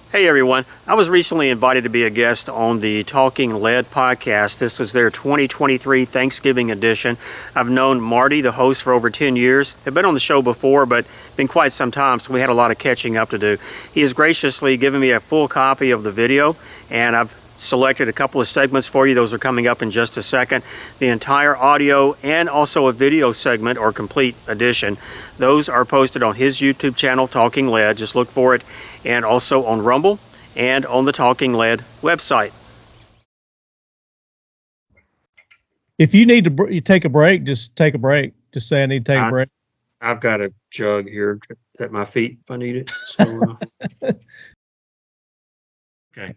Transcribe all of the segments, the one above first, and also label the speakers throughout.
Speaker 1: Hey everyone, I was recently invited to be a guest on the Talking Lead podcast. This was their 2023 Thanksgiving edition. I've known Marty, the host, for over 10 years. I've been on the show before, but been quite some time, so we had a lot of catching up to do. He has graciously given me a full copy of the video, and I've selected a couple of segments for you. Those are coming up in just a second. The entire audio and also a video segment or complete edition, those are posted on his YouTube channel, Talking Lead. Just look for it. And also on Rumble and on the Talking Lead website.
Speaker 2: If you need to you take a break, just take a break. Just say I need to take a break.
Speaker 1: I've got a jug here at my feet if I need it. So, okay.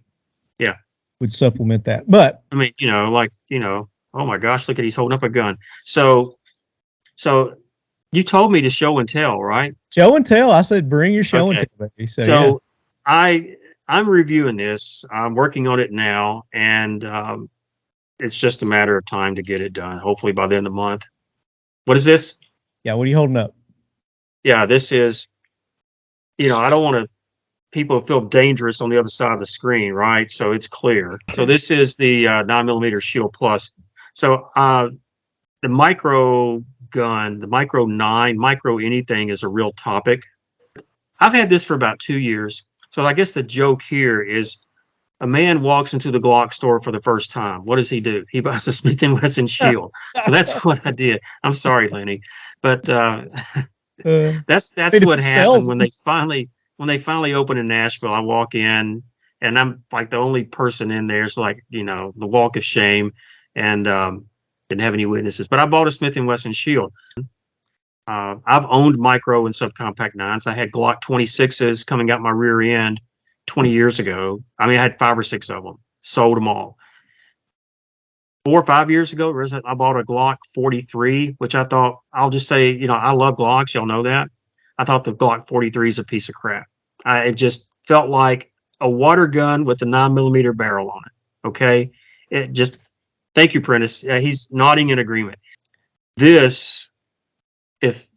Speaker 1: Yeah.
Speaker 2: Would supplement that. But
Speaker 1: I mean, oh my gosh, look at he's holding up a gun. So you told me to show and tell, right?
Speaker 2: Show and tell. I said bring your show and tell, baby.
Speaker 1: So I'm reviewing this. I'm working on it now, and it's just a matter of time to get it done. Hopefully by the end of the month. What is this?
Speaker 2: Yeah, what are you holding up?
Speaker 1: Yeah, this is. I don't want people to feel dangerous on the other side of the screen, right? So it's clear. So this is the 9mm Shield Plus. So the micro gun, the micro 9, micro anything is a real topic. I've had this for about 2 years. So I guess the joke here is a man walks into the Glock store for the first time. What does he do? He buys a Smith & Wesson Shield. So that's what I did. I'm sorry, Lenny, but that's what happened when they finally opened in Nashville. I walk in and I'm like the only person in there. It's like, the walk of shame, and didn't have any witnesses. But I bought a Smith & Wesson Shield. I've owned micro and subcompact 9s. I had Glock 26s coming out my rear end 20 years ago. I mean, I had 5 or 6 of them, sold them all. 4 or 5 years ago, I bought a Glock 43, which I thought, I'll just say, I love Glocks. Y'all know that. I thought the Glock 43 is a piece of crap. It just felt like a water gun with a 9mm barrel on it. Okay. Thank you, Prentice. He's nodding in agreement. This, if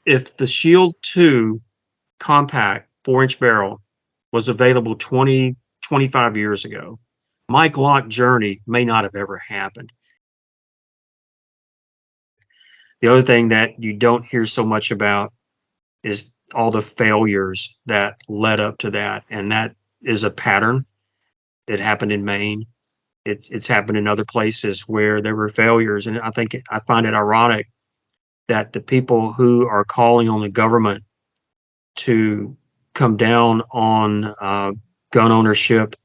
Speaker 1: the Shield 2 compact 4-inch barrel was available 20, 25 years ago, my Glock journey may not have ever happened. The other thing that you don't hear so much about is all the failures that led up to that. And that is a pattern. It happened in Maine. It's happened in other places where there were failures. And I find it ironic that the people who are calling on the government to come down on gun ownership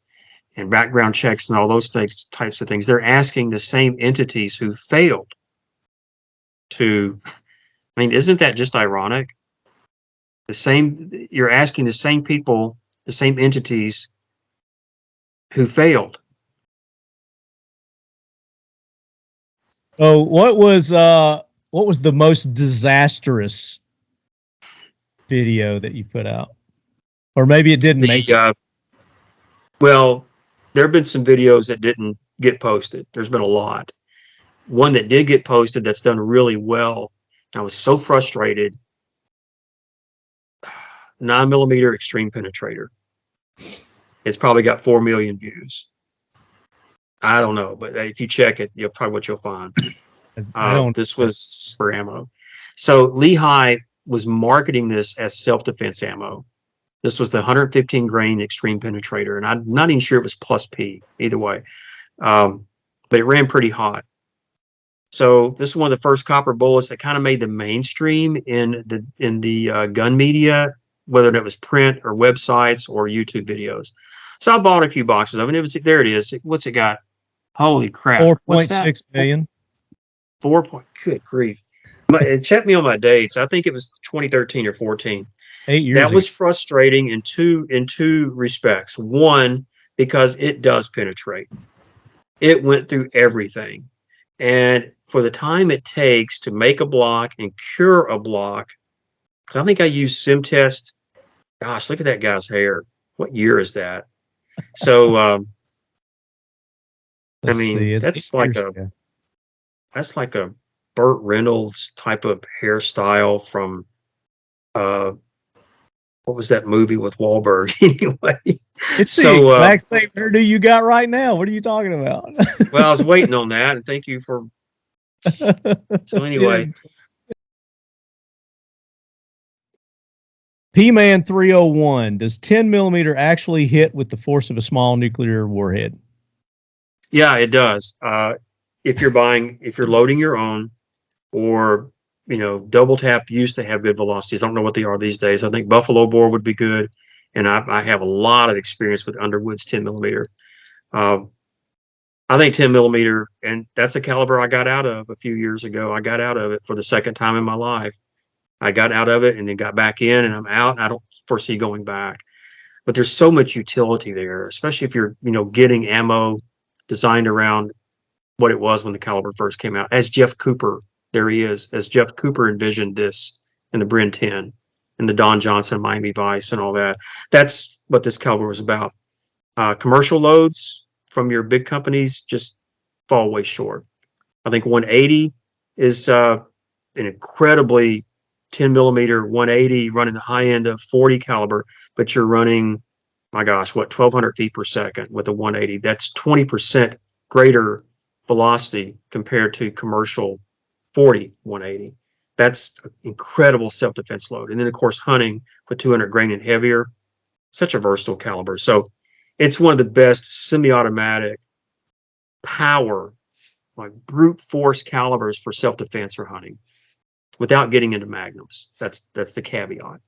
Speaker 1: and background checks and all those types of things, they're asking the same entities who failed to, isn't that just ironic? You're asking the same people, the same entities who failed.
Speaker 2: Oh, what was the most disastrous video that you put out? Or maybe it didn't make it.
Speaker 1: Well, there have been some videos that didn't get posted. There's been a lot. One that did get posted that's done really well. I was so frustrated. 9mm extreme penetrator. It's probably got 4 million views. I don't know, but if you check it, you'll probably what you'll find. This was for ammo. So Lehigh was marketing this as self-defense ammo. This was the 115 grain extreme penetrator, and I'm not even sure it was plus P either way, but it ran pretty hot. So this is one of the first copper bullets that kind of made the mainstream in the gun media, whether it was print or websites or YouTube videos. So I bought a few boxes of it. There it is. What's it got? Holy crap!
Speaker 2: 4.6 million.
Speaker 1: Good grief! Check me on my dates. I think it was 2013 or 14.
Speaker 2: 8 years.
Speaker 1: That was frustrating in two respects. One, because it does penetrate. It went through everything, and for the time it takes to make a block and cure a block, I think I used SimTest. Gosh, look at that guy's hair. What year is that? So, that's like a Burt Reynolds type of hairstyle from what was that movie with Wahlberg? Anyway,
Speaker 2: It's the
Speaker 1: So,
Speaker 2: exact same hairdo you got right now. What are you talking about?
Speaker 1: well, I was waiting on that, and thank you for. So anyway,
Speaker 2: P-Man 301, does 10 millimeter actually hit with the force of a small nuclear warhead?
Speaker 1: yeah, it does. If you're loading your own, or double tap used to have good velocities. I don't know what they are these days. I think buffalo bore would be good, and I have a lot of experience with Underwood's 10 millimeter. Uh, I think 10 millimeter, and that's a caliber I got out of a few years ago. I got out of it for the second time in my life. I got out of it and then got back in, and I'm out. And I don't foresee going back. But there's so much utility there, especially if you're, getting ammo designed around what it was when the caliber first came out. As Jeff Cooper, there he is, as Jeff Cooper envisioned this in the Bren 10 and the Don Johnson Miami Vice and all that. That's what this caliber was about. Commercial loads from your big companies just fall way short. I think 180 is an incredibly 10 millimeter 180 running the high end of 40 caliber, but you're running, my gosh, what, 1200 feet per second with a 180. That's 20% greater velocity compared to commercial 40 180. That's incredible self-defense load. And then, of course, hunting with 200 grain and heavier, such a versatile caliber. So it's one of the best semi-automatic power, like brute force calibers for self-defense or hunting without getting into magnums. That's the caveat.